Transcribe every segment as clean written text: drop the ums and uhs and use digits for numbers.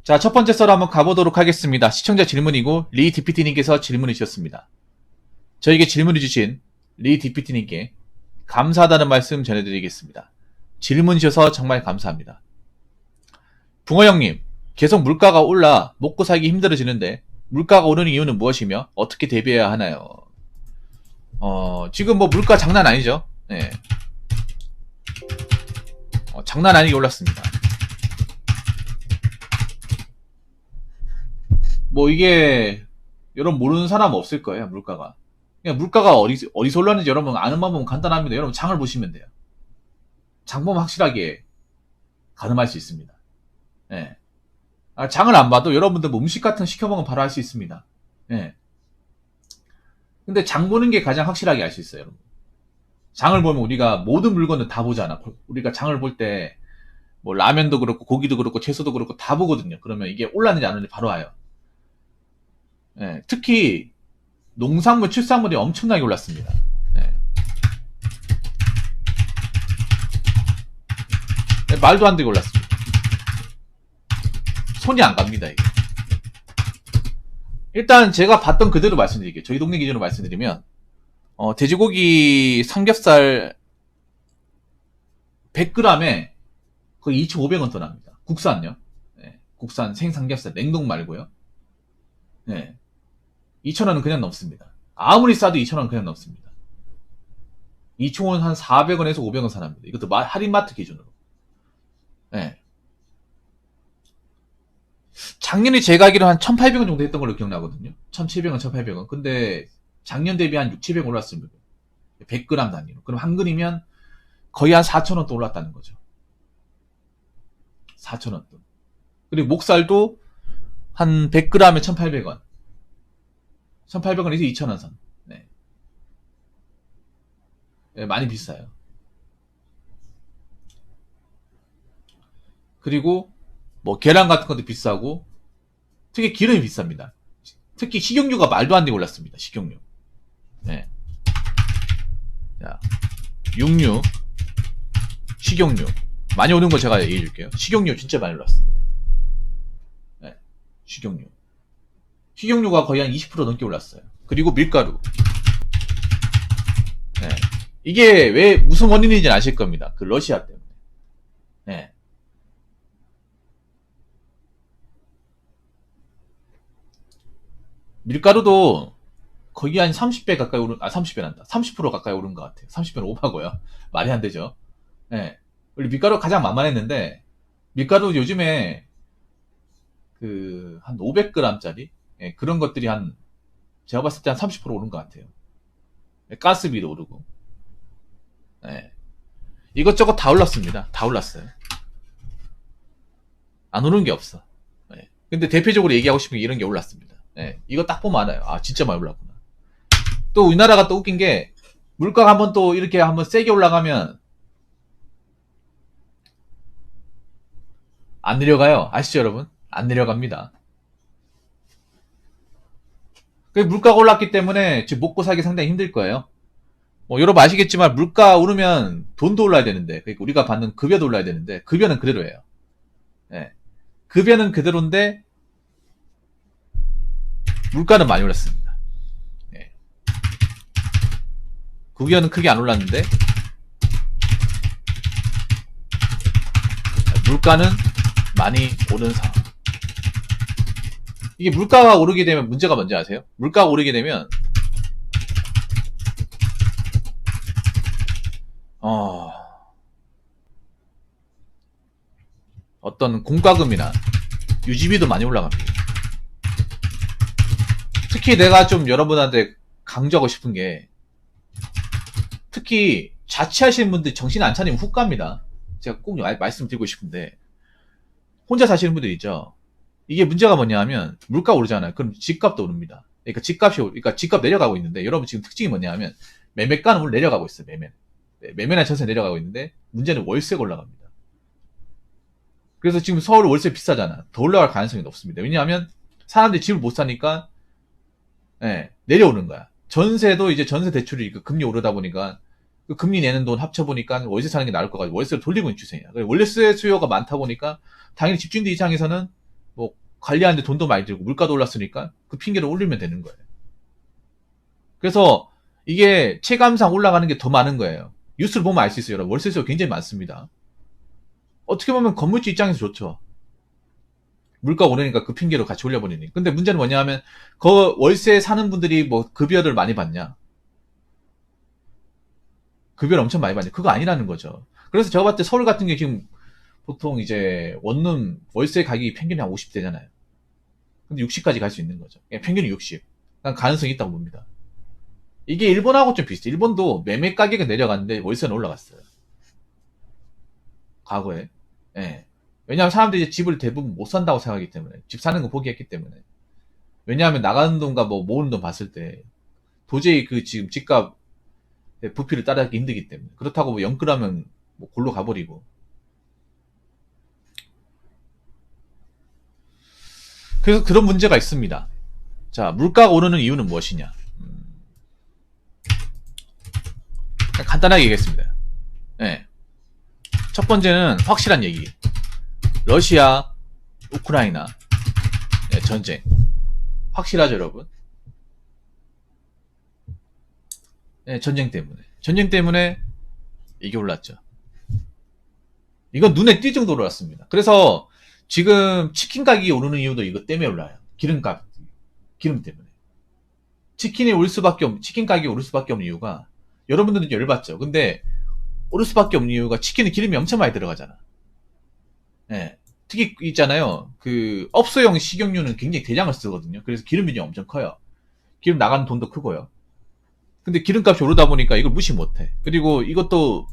자, 첫 번째 썰 한번 가보도록 하겠습니다. 시청자 질문이고 리 DPT님께서 질문을 주셨습니다. 저에게 질문을 주신 리 DPT님께 감사하다는 말씀 전해드리겠습니다. 질문 주셔서 정말 감사합니다. 붕어 형님, 계속 물가가 올라 먹고 살기 힘들어지는데 물가가 오르는 이유는 무엇이며 어떻게 대비해야 하나요? 지금 뭐 물가 장난 아니죠? 네. 장난 아니게 올랐습니다. 뭐 이게 여러분 모르는 사람 없을 거예요. 물가가. 그냥 물가가 어디서 올랐는지 여러분 아는 방법은 간단합니다. 여러분 장을 보시면 돼요. 장 보면 확실하게 가늠할 수 있습니다. 예. 장을 안 봐도 여러분들 뭐 음식 같은 거 시켜먹으면 바로 알 수 있습니다. 예. 근데 장 보는 게 가장 확실하게 알 수 있어요. 여러분. 장을 보면 우리가 모든 물건을 다 보잖아. 우리가 장을 볼 때 뭐 라면도 그렇고 고기도 그렇고 채소도 그렇고 다 보거든요. 그러면 이게 올랐는지 안 올랐는지 바로 와요. 예. 특히 농산물, 축산물이 엄청나게 올랐습니다. 예. 말도 안 되게 올랐습니다. 손이 안 갑니다, 이게. 일단 제가 봤던 그대로 말씀드릴게요. 저희 동네 기준으로 말씀드리면 돼지고기 삼겹살 100g에 거의 2,500원 더 납니다. 국산요. 네, 국산 생삼겹살 냉동 말고요. 네, 2,000원은 그냥 넘습니다. 아무리 싸도 2,000원 그냥 넘습니다. 2,000원 한 400원에서 500원 사납니다. 이것도 할인마트 기준으로. 네. 작년에 제가 알기로 한 1,800원 정도 했던 걸로 기억나거든요. 1,700원, 1,800원. 근데 작년 대비 한 6, 700원 올랐습니다. 100g 단위로. 그럼 한 근이면 거의 한 4,000원 또 올랐다는 거죠. 4,000원 또. 그리고 목살도 한 100g에 1,800원. 1,800원에서 2,000원 선. 네. 네, 많이 비싸요. 그리고 뭐 계란 같은 것도 비싸고 특히 기름이 비쌉니다. 특히 식용유가 말도 안 되게 올랐습니다. 식용유. 네. 자, 육류, 식용유 많이 오는 거 제가 얘기해 줄게요. 식용유 진짜 많이 올랐습니다. 네. 식용유가 거의 한 20% 넘게 올랐어요. 그리고 밀가루. 네. 이게 왜 무슨 원인인지 아실 겁니다. 그 러시아 때문에. 네. 밀가루도 거의 한 30배 가까이 오른, 30배 난다. 30% 가까이 오른 것 같아요. 30배는 오바고요. 말이 안 되죠. 네. 원래 밀가루 가장 만만했는데, 밀가루 요즘에, 한 500g짜리? 예, 그런 것들이 제가 봤을 때 한 30% 오른 것 같아요. 예, 가스비도 오르고. 예. 이것저것 다 올랐습니다. 다 올랐어요. 안 오른 게 없어. 예. 근데 대표적으로 얘기하고 싶은 게 이런 게 올랐습니다. 예. 이거 딱 보면 알아요. 아, 진짜 많이 올랐구나. 또 우리나라가 또 웃긴 게, 물가가 한번 또 이렇게 한번 세게 올라가면, 안 내려가요. 아시죠, 여러분? 안 내려갑니다. 물가가 올랐기 때문에 지금 먹고 살기 상당히 힘들 거예요. 뭐 여러분 아시겠지만 물가 오르면 돈도 올라야 되는데, 그러니까 우리가 받는 급여도 올라야 되는데 급여는 그대로예요. 네. 급여는 그대로인데 물가는 많이 올랐습니다. 네. 급여는 크게 안 올랐는데 물가는 많이 오른 상황. 이게 물가가 오르게 되면 문제가 뭔지 아세요? 물가가 오르게 되면 어떤 공과금이나 유지비도 많이 올라갑니다. 특히 내가 좀 여러분한테 강조하고 싶은 게, 특히 자취하시는 분들 정신 안 차리면 훅 갑니다. 제가 꼭 말씀드리고 싶은데, 혼자 사시는 분들 있죠. 이게 문제가 뭐냐 하면 물가 오르잖아요. 그럼 집값도 오릅니다. 그러니까 집값 내려가고 있는데, 여러분 지금 특징이 뭐냐 하면 매매가는 오늘 내려가고 있어요. 매매나 전세 내려가고 있는데 문제는 월세가 올라갑니다. 그래서 지금 서울 월세 비싸잖아. 더 올라갈 가능성이 높습니다. 왜냐하면 사람들이 집을 못 사니까 내려오는 거야. 전세도 이제 전세 대출이 금리 오르다 보니까 그 금리 내는 돈 합쳐보니까 월세 사는 게 나을 것 같고 월세를 돌리고 있는 추세야. 월세 수요가 많다 보니까 당연히 집주인들 입장에서는 뭐 관리하는데 돈도 많이 들고 물가도 올랐으니까 그 핑계를 올리면 되는 거예요. 그래서 이게 체감상 올라가는 게 더 많은 거예요. 뉴스를 보면 알 수 있어요. 여러분. 월세수가 굉장히 많습니다. 어떻게 보면 건물주 입장에서 좋죠. 물가 오르니까 그 핑계로 같이 올려버리니. 근데 문제는 뭐냐 하면 그 월세 사는 분들이 뭐 급여를 많이 받냐? 급여를 엄청 많이 받냐? 그거 아니라는 거죠. 그래서 제가 봤을 때 서울 같은 게 지금 보통 이제 원룸 월세 가격이 평균이 한 50대잖아요. 근데 60까지 갈 수 있는 거죠. 평균이 60. 난 가능성이 있다고 봅니다. 이게 일본하고 좀 비슷해. 일본도 매매 가격이 내려갔는데 월세는 올라갔어요. 과거에. 예. 왜냐하면 사람들이 이제 집을 대부분 못 산다고 생각하기 때문에. 집 사는 거 포기했기 때문에. 왜냐하면 나가는 돈과 뭐 모으는 돈 봤을 때 도저히 그 지금 집값 부피를 따라가기 힘들기 때문에. 그렇다고 뭐 영끌하면 뭐 골로 가버리고. 그래서 그런 문제가 있습니다. 자, 물가가 오르는 이유는 무엇이냐? 간단하게 얘기했습니다. 네. 첫 번째는 확실한 얘기. 러시아, 우크라이나 네, 전쟁. 확실하죠, 여러분? 네, 전쟁 때문에. 전쟁 때문에 이게 올랐죠. 이건 눈에 띌 정도로 올랐습니다. 그래서 지금 치킨 가격이 오르는 이유도 이것 때문에 올라요. 기름값, 기름 때문에. 치킨 가격이 오를 수밖에 없는 이유가 여러분들은 열받죠. 근데 오를 수밖에 없는 이유가 치킨은 기름이 엄청 많이 들어가잖아. 예. 특히 있잖아요. 그 업소용 식용유는 굉장히 대량을 쓰거든요. 그래서 기름 비용이 엄청 커요. 기름 나가는 돈도 크고요. 근데 기름값이 오르다 보니까 이걸 무시 못해. 그리고 이것도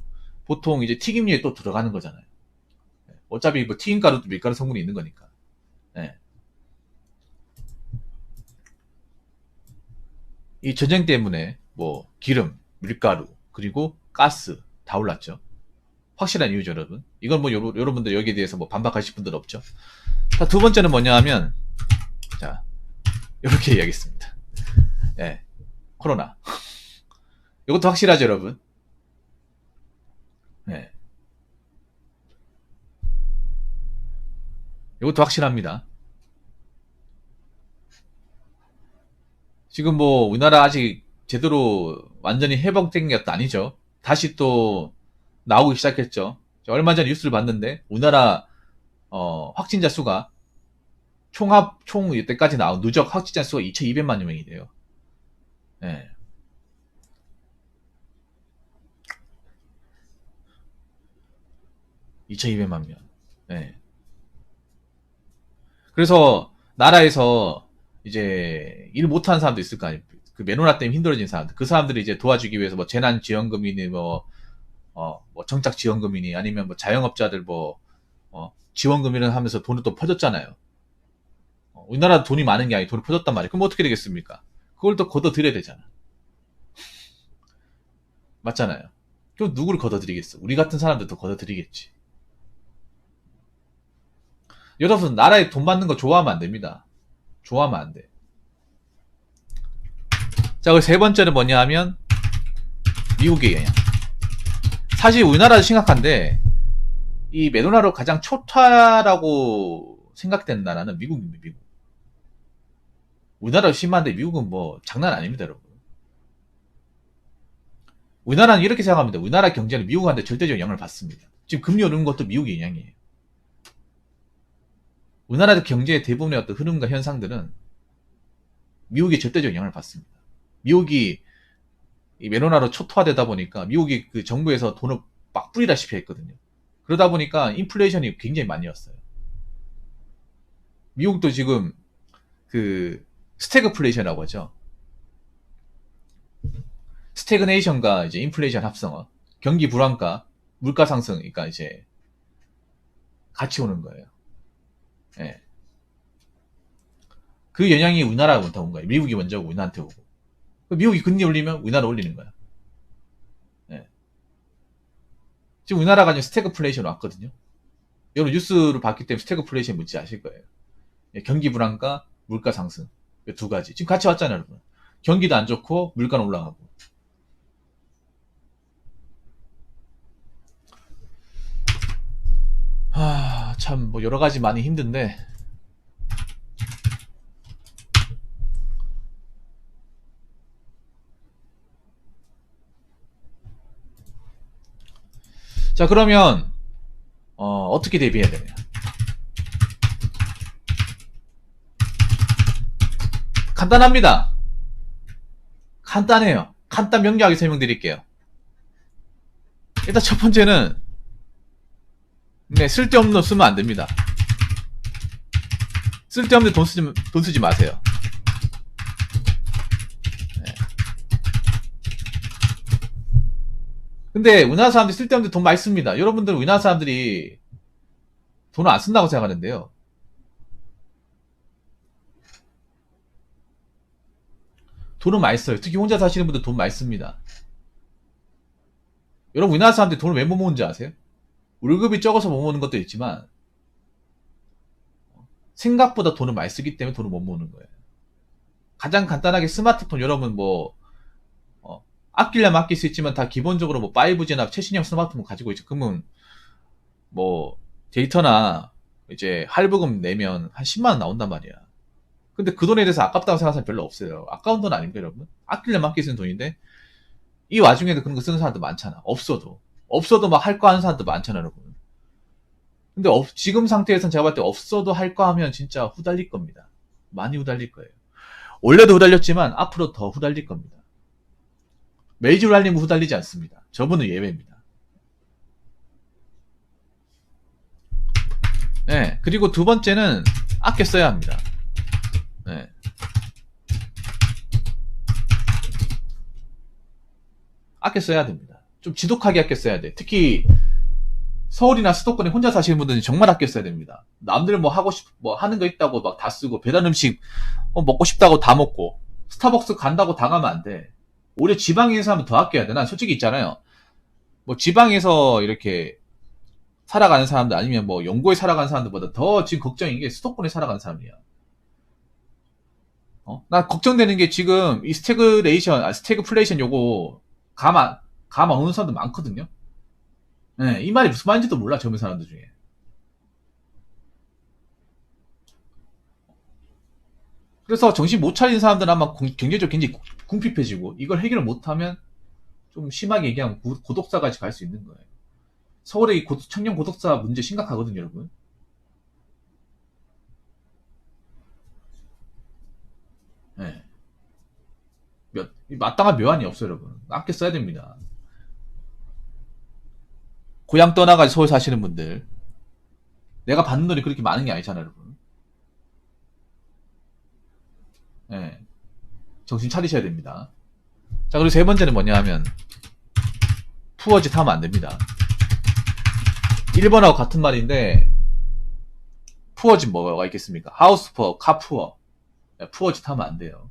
보통 이제 튀김류에 또 들어가는 거잖아요. 어차피 뭐 튀김가루도 밀가루 성분이 있는 거니까. 예. 이 전쟁 때문에 뭐 기름, 밀가루, 그리고 가스 다 올랐죠. 확실한 이유죠, 여러분. 이건 뭐 여러분들 여기에 대해서 뭐 반박하실 분들 없죠. 자, 두 번째는 뭐냐 하면 자, 이렇게 이야기했습니다. 예. 코로나. 이것도 확실하죠, 여러분. 예. 이것도 확실합니다. 지금 뭐 우리나라 아직 제대로 완전히 회복된 게 아니죠. 다시 또 나오기 시작했죠. 얼마 전에 뉴스를 봤는데 우리나라 확진자 수가 총 이때까지 나온 누적 확진자 수가 2,200만 명이 돼요. 예. (2200만 명). 예. 그래서 나라에서 이제 일 못하는 사람도 있을 거 아니에요. 그 메로나 때문에 힘들어진 사람들, 그 사람들을 이제 도와주기 위해서 뭐 재난지원금이니 뭐 정착지원금이니 아니면 뭐 자영업자들 지원금이라 하면서 돈을 또 퍼줬잖아요. 우리나라 돈이 많은 게 아니고 돈을 퍼줬단 말이에요. 그럼 어떻게 되겠습니까? 그걸 또 걷어들여야 되잖아. 맞잖아요. 그럼 누구를 걷어들이겠어? 우리 같은 사람들도 걷어들이겠지. 여러분, 나라에 돈 받는 거 좋아하면 안 됩니다. 좋아하면 안 돼. 자, 그리고 세 번째는 뭐냐 하면 미국의 영향. 사실 우리나라도 심각한데 이 메로나로 가장 초타라고 생각되는 나라는 미국입니다. 미국. 우리나라도 심한데 미국은 뭐 장난 아닙니다, 여러분. 우리나라는 이렇게 생각합니다. 우리나라 경제는 미국한테 절대적 영향을 받습니다. 지금 금리 오르는 것도 미국의 영향이에요. 우리나라 경제의 대부분의 어떤 흐름과 현상들은 미국이 절대적 영향을 받습니다. 미국이 이 메로나로 초토화되다 보니까 미국이 그 정부에서 돈을 막 뿌리다시피 했거든요. 그러다 보니까 인플레이션이 굉장히 많이 왔어요. 미국도 지금 그 스태그플레이션이라고 하죠. 스태그네이션과 이제 인플레이션 합성어, 경기 불안과 물가 상승, 그러니까 이제 같이 오는 거예요. 예. 그 영향이 우리나라부터 온 거예요. 미국이 먼저 오고 우리나라한테 오고. 미국이 금리 올리면 우리나라 올리는 거야. 예. 지금 우리나라가 지금 스태그플레이션 왔거든요. 여러분 뉴스를 봤기 때문에 스태그플레이션 뭔지 아실 거예요. 예, 경기 불안과 물가 상승. 두 가지. 지금 같이 왔잖아요, 여러분. 경기도 안 좋고 물가는 올라가고. 참 뭐 여러 가지 많이 힘든데 자, 그러면 어떻게 대비해야 되냐? 간단합니다. 간단해요. 간단 명료하게 설명드릴게요. 일단 첫 번째는 쓸데없는 돈 쓰면 안 됩니다. 쓸데없는 돈 쓰지 마세요. 네. 근데 우리나라 사람들이 쓸데없는 돈 많이 씁니다. 여러분들은 우리나라 사람들이 돈을 안 쓴다고 생각하는데요. 돈은 많이 써요. 특히 혼자 사시는 분들 돈 많이 씁니다. 여러분 우리나라 사람들이 돈을 왜 못 모으는지 아세요? 월급이 적어서 못 모으는 것도 있지만 생각보다 돈을 많이 쓰기 때문에 돈을 못 모으는 거예요. 가장 간단하게 스마트폰 여러분 아끼려면 아낄 수 있지만 다 기본적으로 5G나 최신형 스마트폰 가지고 있죠. 그러면 데이터나 이제 할부금 내면 한 10만원 나온단 말이야. 근데 그 돈에 대해서 아깝다고 생각하는 사람 별로 없어요. 아까운 돈 아닙니까 여러분? 아끼려면 아낄 수 있는 돈인데 이 와중에도 그런 거 쓰는 사람도 많잖아. 없어도 막 할 거 하는 사람도 많잖아 여러분. 근데 지금 상태에서는 제가 봤을 때 없어도 할 거 하면 진짜 후달릴 겁니다. 많이 후달릴 거예요. 원래도 후달렸지만 앞으로 더 후달릴 겁니다. 메이저 랄리는 후달리지 않습니다. 저분은 예외입니다. 네, 그리고 두 번째는 아껴 써야 합니다. 네. 아껴 써야 됩니다. 좀 지독하게 아껴 써야 돼. 특히 서울이나 수도권에 혼자 사시는 분들은 정말 아껴 써야 됩니다. 남들 하는 거 있다고 막 다 쓰고 배달 음식 먹고 싶다고 다 먹고 스타벅스 간다고 다 가면 안 돼. 오히려 지방에서 하면 더 아껴야 돼. 난 솔직히 있잖아요. 지방에서 이렇게 살아가는 사람들 아니면 영고에 살아가는 사람들보다 더 지금 걱정인 게 수도권에 살아가는 사람이야. 나 걱정되는 게 지금 이 스태그플레이션 요거 감 안 오는 사람들 많거든요. 네, 이 말이 무슨 말인지도 몰라 젊은 사람들 중에. 그래서 정신 못 차리는 사람들은 아마 경제적으로 굉장히 궁핍해지고 이걸 해결을 못하면 좀 심하게 얘기하면 고독사까지 갈 수 있는 거예요. 서울의 이 청년 고독사 문제 심각하거든요 여러분. 네. 마땅한 묘안이 없어요 여러분. 아껴 써야 됩니다. 고향 떠나가지고 서울 사시는 분들 내가 받는 돈이 그렇게 많은 게 아니잖아요 여러분. 네. 정신 차리셔야 됩니다. 자, 그리고 세 번째는 뭐냐 하면 푸어짓 하면 안 됩니다. 1번하고 같은 말인데 푸어짓 뭐가 있겠습니까? 하우스 푸어, 카 푸어. 푸어짓 하면 안 돼요.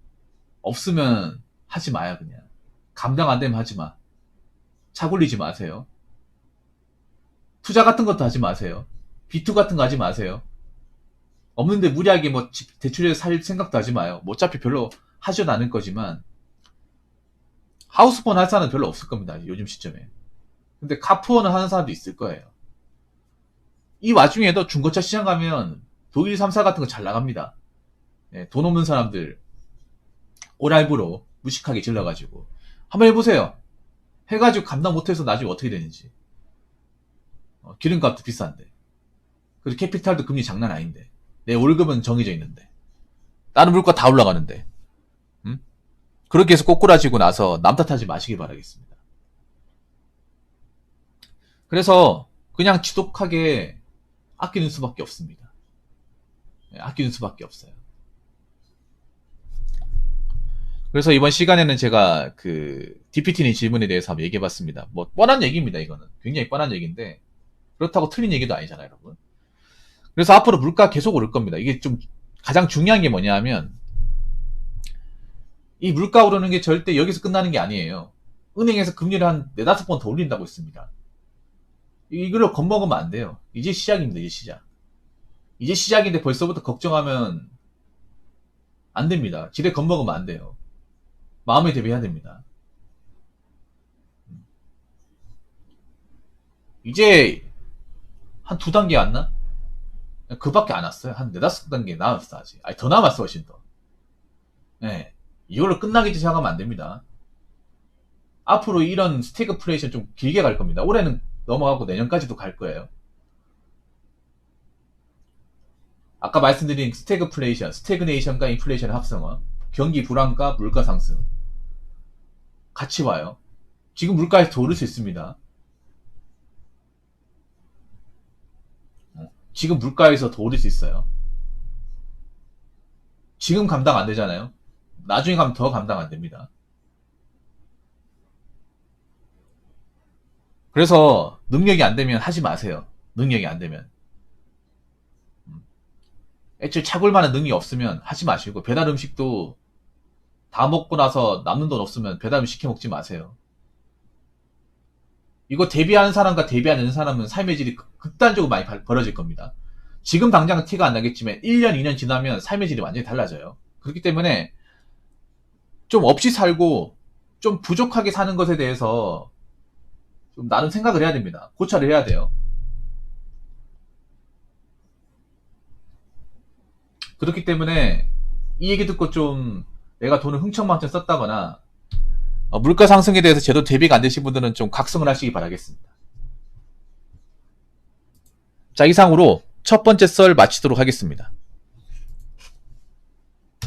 없으면 하지 마요 그냥. 감당 안 되면 하지 마. 차 굴리지 마세요. 투자 같은 것도 하지 마세요. B2 같은 거 하지 마세요. 없는데 무리하게 대출해서 살 생각도 하지 마요. 어차피 별로 하지도 않을 거지만 하우스폰 할 사람은 별로 없을 겁니다. 요즘 시점에. 근데 카푸어는 하는 사람도 있을 거예요. 이 와중에도 중고차 시장 가면 독일 3사 같은 거 잘 나갑니다. 네, 돈 없는 사람들 오랄부로 무식하게 질러가지고 한번 해보세요. 해가지고 감당 못해서 나중에 어떻게 되는지. 기름값도 비싼데 그리고 캐피탈도 금리 장난 아닌데 내 월급은 정해져 있는데 다른 물가 다 올라가는데 그렇게 해서 꼬꾸라지고 나서 남 탓하지 마시기 바라겠습니다. 그래서 그냥 지독하게 아끼는 수밖에 없습니다. 네, 아끼는 수밖에 없어요. 그래서 이번 시간에는 제가 DPT님 질문에 대해서 한번 얘기해봤습니다. 뻔한 얘기입니다. 이거는 굉장히 뻔한 얘기인데 그렇다고 틀린 얘기도 아니잖아요 여러분. 그래서 앞으로 물가 계속 오를 겁니다. 이게 좀 가장 중요한 게 뭐냐 하면 이 물가 오르는 게 절대 여기서 끝나는 게 아니에요. 은행에서 금리를 한 4-5번 더 올린다고 했습니다. 이걸로 겁먹으면 안 돼요. 이제 시작입니다. 이제 시작. 이제 시작인데 벌써부터 걱정하면 안 됩니다. 지레 겁먹으면 안 돼요. 마음에 대비해야 됩니다. 이제 한 2단계 왔나? 그밖에 안 왔어요. 한 4-5단계 남았어 아직. 아니 더 남았어 훨씬 더. 네. 이걸로 끝나겠지 생각하면 안 됩니다. 앞으로 이런 스태그플레이션 좀 길게 갈 겁니다. 올해는 넘어가고 내년까지도 갈 거예요. 아까 말씀드린 스태그플레이션, 스태그네이션과 인플레이션의 합성어, 경기 불안과 물가 상승 같이 와요. 지금 물가에서 더 오를 수 있습니다. 지금 물가에서 더 오를 수 있어요. 지금 감당 안 되잖아요. 나중에 가면 더 감당 안 됩니다. 그래서 능력이 안 되면 하지 마세요. 능력이 안 되면. 애초에 차골 만한 능력이 없으면 하지 마시고, 배달 음식도 다 먹고 나서 남는 돈 없으면 배달 음식 시켜 먹지 마세요. 이거 대비하는 사람과 대비하지 않는 사람은 삶의 질이 극단적으로 많이 벌어질 겁니다. 지금 당장은 티가 안 나겠지만 1년, 2년 지나면 삶의 질이 완전히 달라져요. 그렇기 때문에 좀 없이 살고 좀 부족하게 사는 것에 대해서 좀 나름 생각을 해야 됩니다. 고찰을 해야 돼요. 그렇기 때문에 이 얘기 듣고 좀 내가 돈을 흥청망청 썼다거나 물가 상승에 대해서 제대로 대비가 안 되신 분들은 좀 각성을 하시기 바라겠습니다. 자, 이상으로 첫 번째 썰 마치도록 하겠습니다.